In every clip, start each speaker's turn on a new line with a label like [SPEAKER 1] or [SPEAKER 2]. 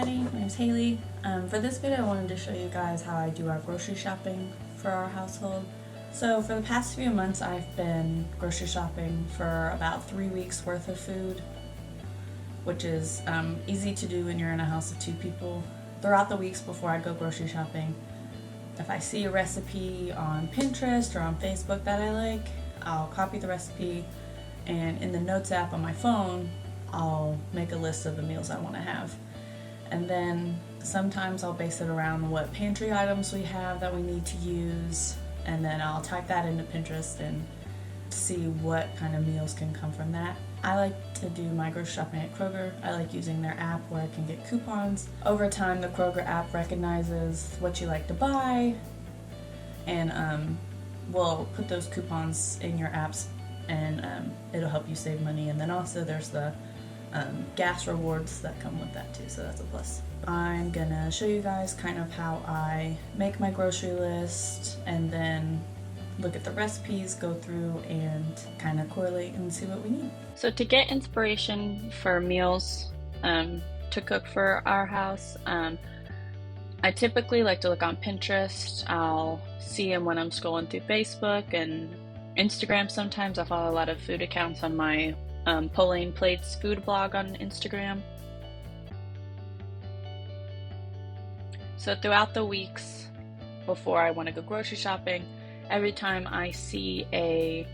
[SPEAKER 1] everybody, my name's Haley. For this video I wanted to show you guys how I do our grocery shopping for our household. So for the past few months I've been grocery shopping for about 3 weeks worth of food, which is easy to do when you're in a house of 2 people. Throughout the weeks before I go grocery shopping, if I see a recipe on Pinterest or on Facebook that I like, I'll copy the recipe, and in the Notes app on my phone I'll make a list of the meals I want to have. And then sometimes I'll base it around what pantry items we have that we need to use, and then I'll type that into Pinterest and see what kind of meals can come from that. I like to do my grocery shopping at Kroger. I like using their app where I can get coupons. Over time, the Kroger app recognizes what you like to buy and will put those coupons in your apps, and it'll help you save money. And then also there's the gas rewards that come with that too, so that's a plus. I'm gonna show you guys kind of how I make my grocery list and then look at the recipes, go through and kind of correlate and see what we need.
[SPEAKER 2] So to get inspiration for meals to cook for our house, I typically like to look on Pinterest. I'll see them when I'm scrolling through Facebook and Instagram. Sometimes I follow a lot of food accounts on my Pulling Plates food blog on Instagram. So throughout the weeks before I want to go grocery shopping, every time I see a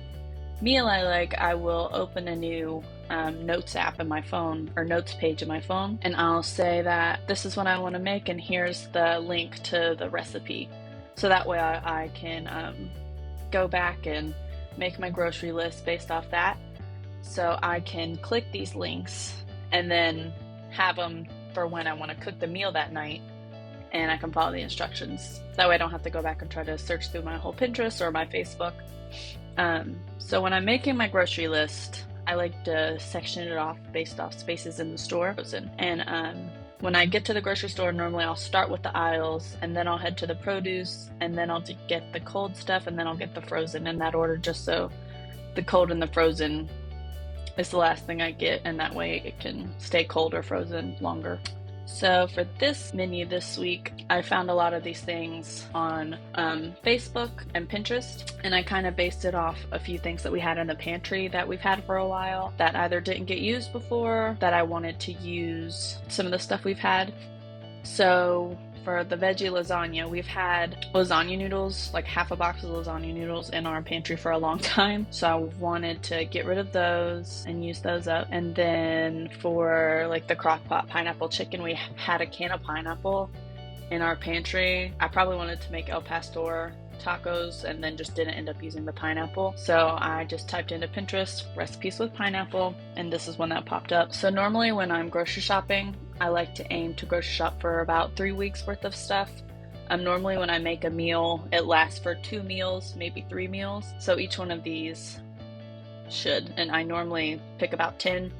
[SPEAKER 2] meal I like, I will open a new Notes app in my phone, or Notes page in my phone, and I'll say that this is what I want to make and here's the link to the recipe. So that way I can go back and make my grocery list based off that. So I can click these links and then have them for when I want to cook the meal that night, and I can follow the instructions. That way I don't have to go back and try to search through my whole Pinterest or my Facebook. So when I'm making my grocery list, I like to section it off based off spaces in the store. And when I get to the grocery store, normally I'll start with the aisles, and then I'll head to the produce, and then I'll get the cold stuff, and then I'll get the frozen in that order, just so the cold and the frozen is the last thing I get, and that way it can stay cold or frozen longer. So for this menu this week, I found a lot of these things on Facebook and Pinterest, and I kind of based it off a few things that we had in the pantry that we've had for a while that either didn't get used before, that I wanted to use some of the stuff we've had. So for the veggie lasagna, we've had lasagna noodles, like half a box of lasagna noodles in our pantry for a long time. So I wanted to get rid of those and use those up. And then for like the Crockpot pineapple chicken, we had a can of pineapple in our pantry. I probably wanted to make El Pastor tacos and then just didn't end up using the pineapple. So I just typed into Pinterest recipes with pineapple, and this is one that popped up. So normally when I'm grocery shopping, I like to aim to grocery shop for about 3 weeks worth of stuff. Normally when I make a meal, it lasts for 2 meals, maybe 3 meals. So each one of these should, and I normally pick about 10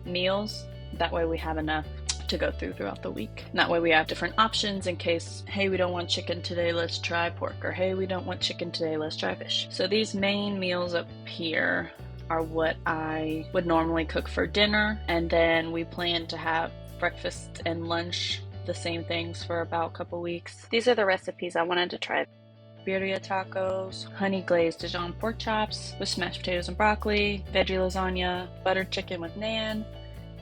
[SPEAKER 2] meals. That way we have enough to go throughout the week. And that way we have different options in case, hey, we don't want chicken today, let's try pork, or hey, we don't want chicken today, let's try fish. So these main meals up here are what I would normally cook for dinner, and then we plan to have breakfast and lunch the same things for about a couple weeks. These are the recipes I wanted to try. Birria tacos, honey glazed Dijon pork chops with smashed potatoes and broccoli, veggie lasagna, buttered chicken with naan,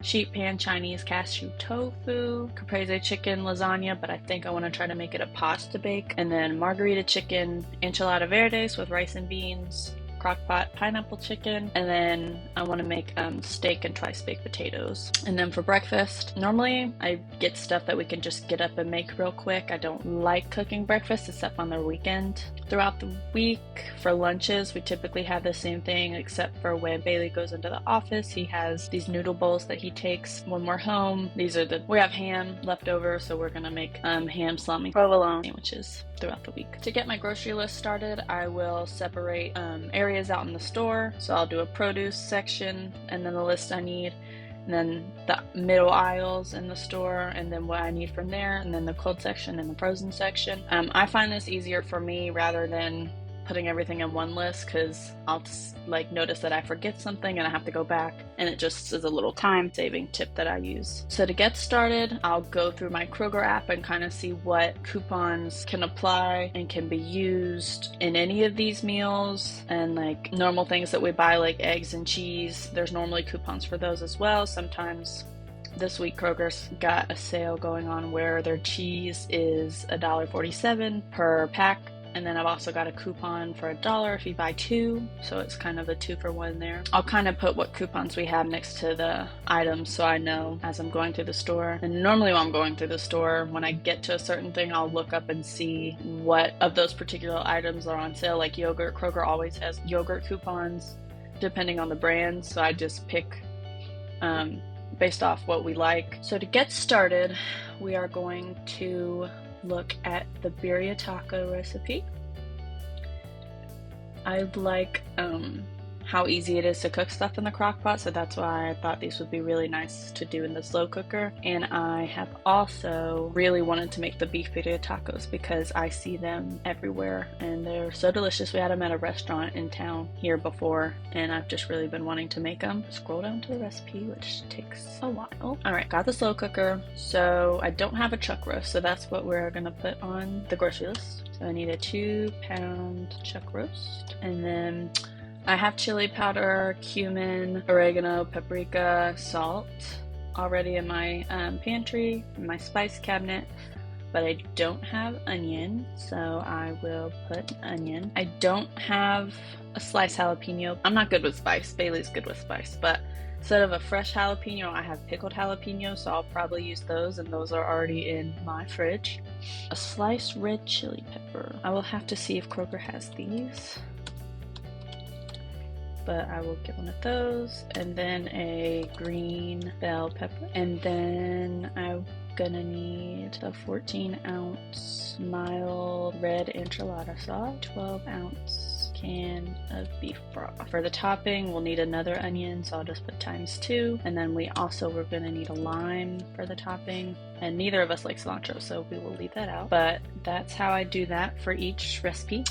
[SPEAKER 2] sheet pan Chinese cashew tofu, caprese chicken lasagna, but I think I want to try to make it a pasta bake, and then margarita chicken, Enchiladas Verdes with rice and beans, Crockpot pineapple chicken, and then I want to make steak and tri-baked potatoes. And then for breakfast, normally I get stuff that we can just get up and make real quick. I don't like cooking breakfast except on the weekend. Throughout the week, for lunches, we typically have the same thing, except for when Bailey goes into the office. He has these noodle bowls that he takes when we're home. We have ham left over, so we're gonna make ham salami provolone sandwiches throughout the week. To get my grocery list started, I will separate areas out in the store. So I'll do a produce section, and then the list I need, and then the middle aisles in the store, and then what I need from there, and then the cold section and the frozen section. I find this easier for me rather than putting everything in one list because I'll just like notice that I forget something and I have to go back, and it just is a little time saving tip that I use. So to get started, I'll go through my Kroger app and kind of see what coupons can apply and can be used in any of these meals, and like normal things that we buy like eggs and cheese, there's normally coupons for those as well. Sometimes this week Kroger's got a sale going on where their cheese is $1.47 per pack. And then I've also got a coupon for $1 if you buy 2. So it's kind of a 2-for-1 there. I'll kind of put what coupons we have next to the items so I know as I'm going through the store. And normally when I'm going through the store, when I get to a certain thing, I'll look up and see what of those particular items are on sale. Like yogurt, Kroger always has yogurt coupons depending on the brand. So I just pick based off what we like. So to get started, we are going to look at the Birria taco recipe. I like how easy it is to cook stuff in the crock pot, so that's why I thought these would be really nice to do in the slow cooker. And I have also really wanted to make the beef birria tacos because I see them everywhere and they're so delicious. We had them at a restaurant in town here before, and I've just really been wanting to make them. Scroll down to the recipe, which takes a while. Alright, got the slow cooker. So I don't have a chuck roast, so that's what we're gonna put on the grocery list. So I need a 2-pound chuck roast, and then I have chili powder, cumin, oregano, paprika, salt already in my pantry, in my spice cabinet, but I don't have onion, so I will put onion. I don't have a sliced jalapeno. I'm not good with spice. Bailey's good with spice, but instead of a fresh jalapeno, I have pickled jalapeno, so I'll probably use those, and those are already in my fridge. A sliced red chili pepper. I will have to see if Kroger has these, but I will get one of those, and then a green bell pepper, and then I'm gonna need a 14-ounce mild red enchilada sauce, 12-ounce can of beef broth. For the topping, we'll need another onion, so I'll just put ×2, and then we're gonna need a lime for the topping, and neither of us like cilantro, so we will leave that out, but that's how I do that for each recipe.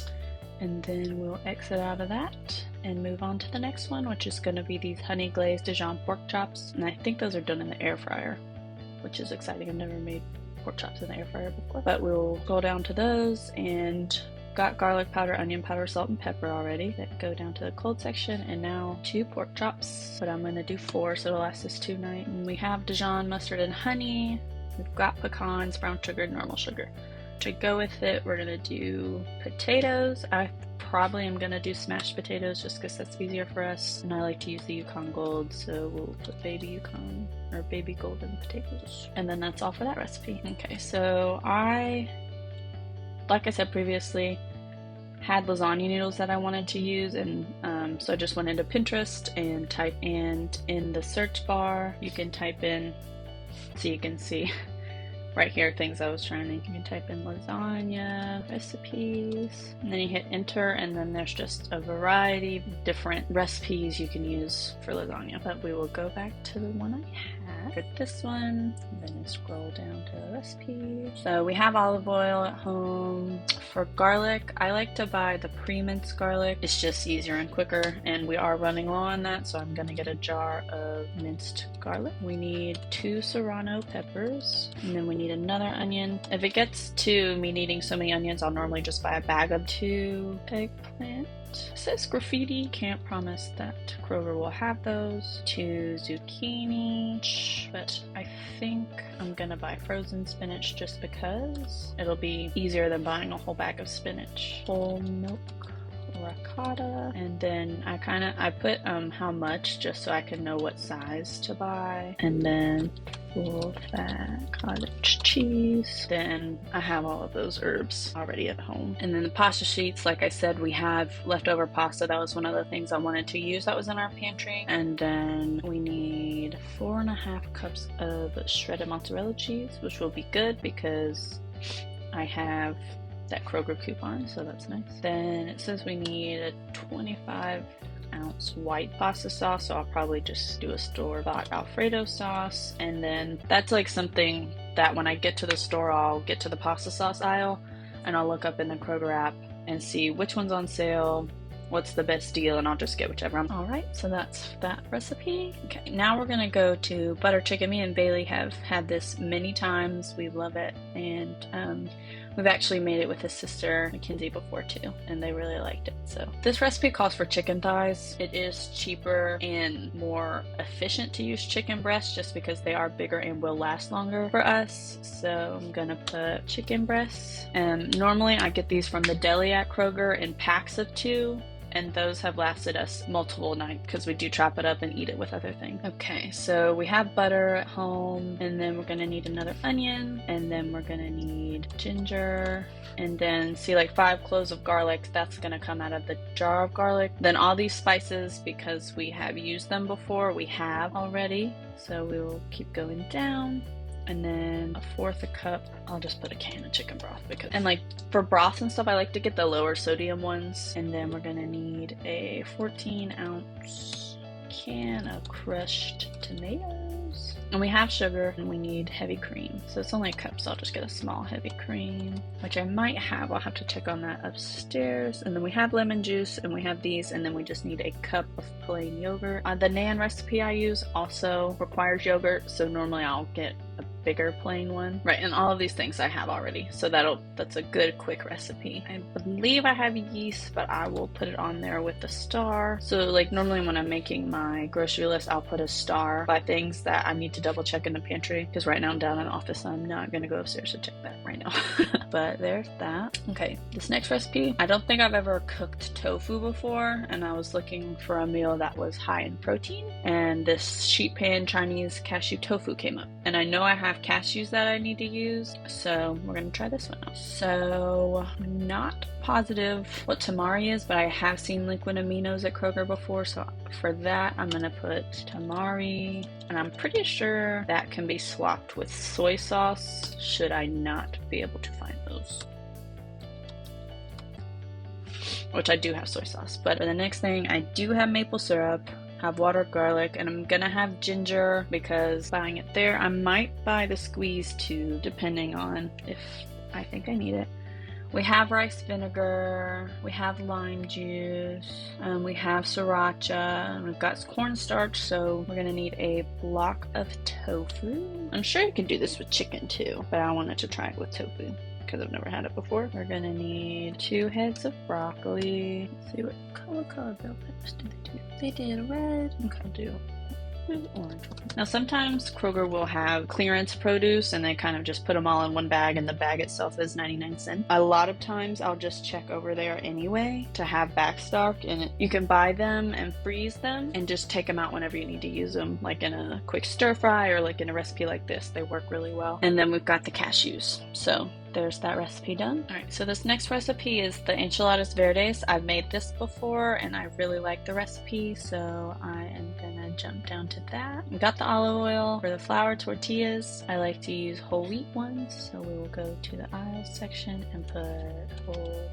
[SPEAKER 2] And then we'll exit out of that and move on to the next one, which is going to be these honey glazed Dijon pork chops. And I think those are done in the air fryer, which is exciting. I've never made pork chops in the air fryer before. But we'll go down to those, and got garlic powder, onion powder, salt, and pepper already that go down to the cold section. And now 2 pork chops, but I'm going to do 4 so it'll last us 2 nights. And we have Dijon mustard and honey. We've got pecans, brown sugar, normal sugar. To go with it, we're gonna do potatoes. I probably am gonna do smashed potatoes just because that's easier for us, and I like to use the Yukon Gold, so we'll put baby Yukon or baby golden potatoes. And then that's all for that recipe. Okay, so like I said previously, had lasagna noodles that I wanted to use, and so I just went into Pinterest and in the search bar you can type in, so you can see right here things I was trying to. You can type in lasagna recipes, and then you hit enter, and then there's just a variety of different recipes you can use for lasagna. But we will go back to the one I had for this one, and then you scroll down to the recipe. So we have olive oil at home. For garlic, I like to buy the pre-minced garlic. It's just easier and quicker, and we are running low on that, so I'm gonna get a jar of minced garlic. We need 2 serrano peppers, and then we need another onion. If it gets to me needing so many onions, I'll normally just buy a bag of 2 eggplant. It says graffiti, can't promise that Kroger will have those. 2 zucchini, but I think I'm gonna buy frozen spinach just because it'll be easier than buying a whole bag of spinach. Whole milk ricotta, and then I put how much just so I can know what size to buy, and then full fat cottage cheese. Then I have all of those herbs already at home. And then the pasta sheets, like I said, we have leftover pasta. That was one of the things I wanted to use that was in our pantry. And then we need 4.5 cups of shredded mozzarella cheese, which will be good because I have that Kroger coupon, so that's nice. Then it says we need a 25-ounce white pasta sauce, so I'll probably just do a store-bought Alfredo sauce. And then that's like something that when I get to the store, I'll get to the pasta sauce aisle and I'll look up in the Kroger app and see which one's on sale, what's the best deal, and I'll just get whichever. All right, so that's that recipe. Okay, now we're gonna go to butter chicken. Me and Bailey have had this many times. We love it, and we've actually made it with his sister Mackenzie before too, and they really liked it. So this recipe calls for chicken thighs. It is cheaper and more efficient to use chicken breasts just because they are bigger and will last longer for us. So I'm gonna put chicken breasts. Normally I get these from the deli at Kroger in packs of 2. And those have lasted us multiple nights because we do chop it up and eat it with other things. Okay, so we have butter at home, and then we're gonna need another onion, and then we're gonna need ginger, and then see, like 5 cloves of garlic. That's gonna come out of the jar of garlic. Then all these spices, because we have used them before, we have already, so we will keep going down. And then 1/4 cup, I'll just put a can of chicken broth because, and like for broths and stuff, I like to get the lower sodium ones. And then we're gonna need a 14-ounce can of crushed tomatoes. And we have sugar, and we need heavy cream. So it's only a cup, so I'll just get a small heavy cream, which I might have. I'll have to check on that upstairs. And then we have lemon juice, and we have these, and then we just need a cup of plain yogurt. The naan recipe I use also requires yogurt, so normally I'll get a bigger plain one. Right, and all of these things I have already, so that's a good quick recipe. I believe I have yeast, but I will put it on there with the star. So like normally when I'm making my grocery list, I'll put a star by things that I need to double check in the pantry, because right now I'm down in the office, so I'm not gonna go upstairs to check that right now. But there's that. Okay, this next recipe, I don't think I've ever cooked tofu before, and I was looking for a meal that was high in protein, and this sheet pan Chinese cashew tofu came up, and I know I have cashews that I need to use, so we're gonna try this one out. So I'm not positive what tamari is, but I have seen liquid aminos at Kroger before, so for that I'm gonna put tamari, and I'm pretty sure that can be swapped with soy sauce should I not be able to find those, which I do have soy sauce. But for the next thing, I do have maple syrup, have water, garlic, and I'm gonna have ginger because buying it there. I might buy the squeeze too, depending on if I think I need it. We have rice vinegar, we have lime juice, we have sriracha, and we've got cornstarch, so we're gonna need a block of tofu. I'm sure you can do this with chicken too, but I wanted to try it with tofu because I've never had it before. We're gonna need 2 heads of broccoli. Let's see what color bell peppers do they do? They did red. Okay, I'll do orange one. Now sometimes Kroger will have clearance produce and they kind of just put them all in one bag, and the bag itself is 99 cents. A lot of times I'll just check over there anyway to have back stock, and you can buy them and freeze them and just take them out whenever you need to use them, like in a quick stir fry or like in a recipe like this. They work really well. And then we've got the cashews, so there's that recipe done. Alright, so this next recipe is the Enchiladas Verdes. I've made this before and I really like the recipe, so I am gonna jump down to that. We got the olive oil for the flour tortillas. I like to use whole wheat ones, so we will go to the aisle section and put whole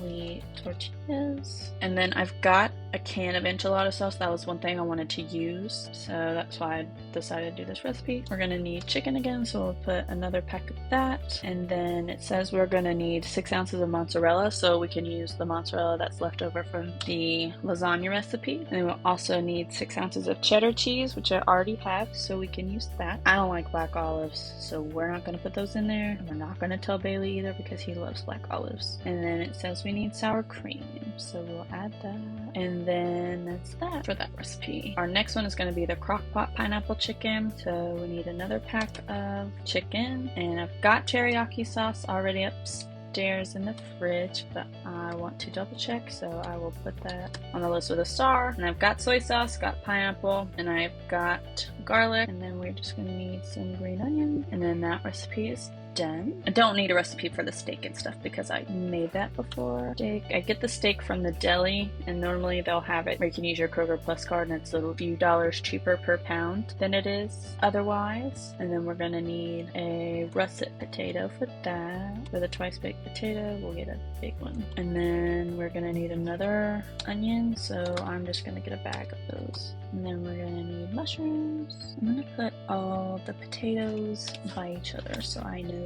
[SPEAKER 2] wheat tortillas. And then I've got a can of enchilada sauce. That was one thing I wanted to use, so that's why I decided to do this recipe. We're gonna need chicken again, so we'll put another pack of that. And then it says we're gonna need 6 ounces of mozzarella, so we can use the mozzarella that's left over from the lasagna recipe. And then we'll also need 6 ounces of cheddar cheese, which I already have, so we can use that. I don't like black olives, so we're not gonna put those in there. And we're not gonna tell Bailey either because he loves black olives. And then it says we need sour cream, so we'll add that. And then that's that for that recipe. Our next one is going to be the Crockpot pineapple chicken. So we need another pack of chicken, and I've got teriyaki sauce already upstairs in the fridge, but I want to double check, so I will put that on the list with a star. And I've got soy sauce, got pineapple, and I've got garlic, and then we're just going to need some green onion, and then that recipe is done. I don't need a recipe for the steak and stuff because I made that before. Steak, I get the steak from the deli, and normally they'll have it where you can use your Kroger Plus card, and it's a few dollars cheaper per pound than it is otherwise. And then we're gonna need a russet potato for that. For the twice baked potato, we'll get a big one. And then we're gonna need another onion, so I'm just gonna get a bag of those. And then we're gonna need mushrooms. I'm gonna put all the potatoes by each other so I know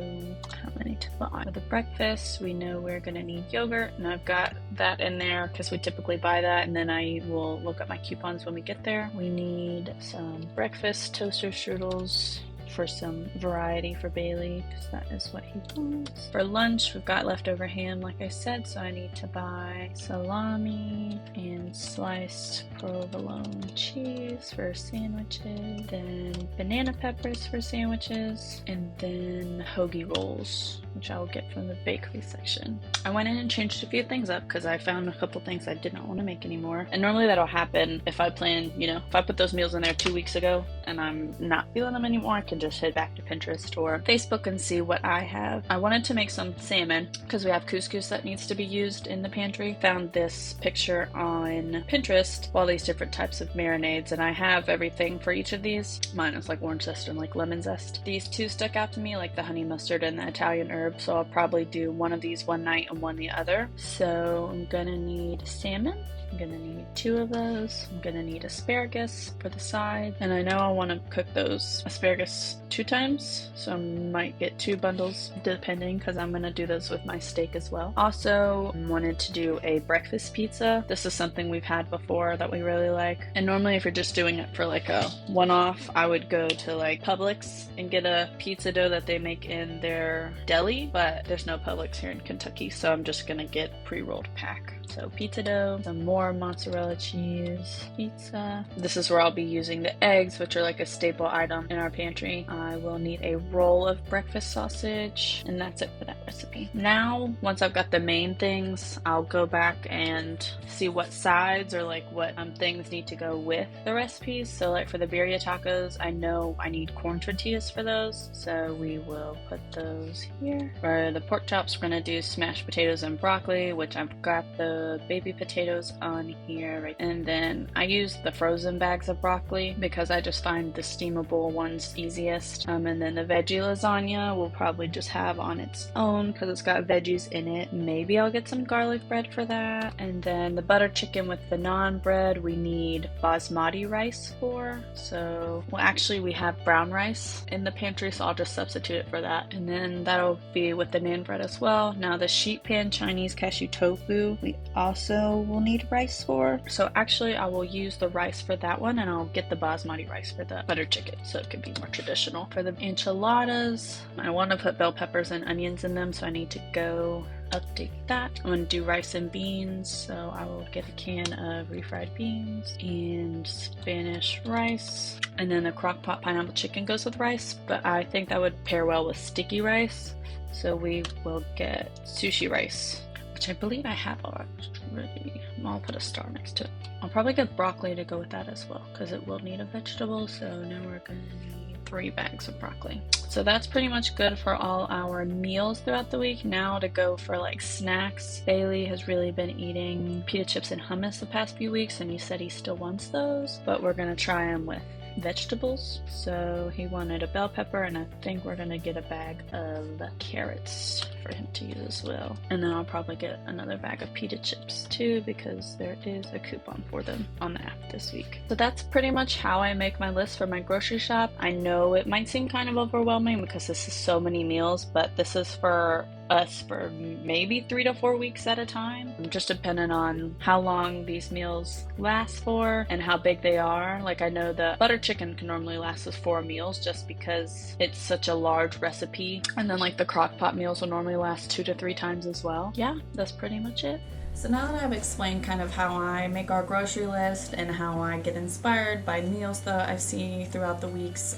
[SPEAKER 2] how many to buy? For the breakfast, we know we're gonna need yogurt, and I've got that in there because we typically buy that, and then I will look at my coupons when we get there. We need some breakfast toaster strudels for some variety for Bailey, because that is what he wants. For lunch, we've got leftover ham, like I said, so I need to buy salami and sliced provolone cheese for sandwiches, then banana peppers for sandwiches, and then hoagie rolls, which I will get from the bakery section. I went in and changed a few things up because I found a couple things I did not want to make anymore. And normally that'll happen if I plan, if I put those meals in there 2 weeks ago and I'm not feeling them anymore, I can just head back to Pinterest or Facebook and see what I have. I wanted to make some salmon because we have couscous that needs to be used in the pantry. Found this picture on Pinterest of all these different types of marinades, and I have everything for each of these. Mine is like orange zest and like lemon zest. These two stuck out to me, like the honey mustard and the Italian herb, so I'll probably do one of these one night and one the other. So I'm gonna need salmon. I'm gonna need 2 of those. I'm gonna need asparagus for the side, and I know I want to cook those asparagus 2 times, so I might get 2 bundles depending, because I'm gonna do those with my steak as well. Also wanted to do a breakfast pizza. This is something we've had before that we really like, and normally if you're just doing it for like a one-off, I would go to like Publix and get a pizza dough that they make in their deli, but there's no Publix here in Kentucky, so I'm just gonna get a pre-rolled pack. So pizza dough, some more mozzarella cheese, pizza. This is where I'll be using the eggs, which are like a staple item in our pantry. I will need a roll of breakfast sausage, and that's it for that recipe. Now, once I've got the main things, I'll go back and see what sides or like what things need to go with the recipes. So like for the birria tacos, I know I need corn tortillas for those, so we will put those here. For the pork chops, we're gonna do smashed potatoes and broccoli, which I've got the baby potatoes on here, right? And then I use the frozen bags of broccoli because I just find the steamable ones easiest. And then the veggie lasagna we'll probably just have on its own because it's got veggies in it. Maybe I'll get some garlic bread for that. And then the butter chicken with the naan bread we need basmati rice for. So, well, actually we have brown rice in the pantry, so I'll just substitute it for that. And then that'll be with the naan bread as well. Now the sheet pan Chinese cashew tofu we also will need rice for. So actually I will use the rice for that one, and I'll get the basmati rice for the butter chicken so it can be more traditional. For the enchiladas, I want to put bell peppers and onions in them, so I need to go update that. I'm going to do rice and beans, so I will get a can of refried beans and Spanish rice. And then the Crockpot pineapple chicken goes with rice, but I think that would pair well with sticky rice, so we will get sushi rice, which I believe I have already. I'll put a star next to it. I'll probably get broccoli to go with that as well, because it will need a vegetable. So now we're going to need 3 bags of broccoli. So that's pretty much good for all our meals throughout the week. Now to go for like snacks. Bailey has really been eating pita chips and hummus the past few weeks, and he said he still wants those, but we're going to try them with vegetables. So he wanted a bell pepper, and I think we're gonna get a bag of carrots for him to use as well. And then I'll probably get another bag of pita chips too, because there is a coupon for them on the app this week. So that's pretty much how I make my list for my grocery shop. I know it might seem kind of overwhelming because this is so many meals, but this is for us for maybe 3 to 4 weeks at a time, just depending on how long these meals last for and how big they are. Like I know the butter chicken can normally last us 4 meals just because it's such a large recipe, and then like the crock pot meals will normally last 2 to 3 times as well. Yeah, that's pretty much it.
[SPEAKER 1] So now that I've explained kind of how I make our grocery list and how I get inspired by meals that I see throughout the weeks,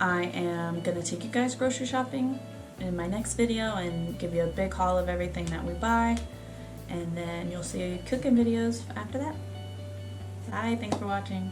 [SPEAKER 1] I am gonna take you guys grocery shopping in my next video and give you a big haul of everything that we buy, and then you'll see cooking videos after that. Bye, thanks for watching.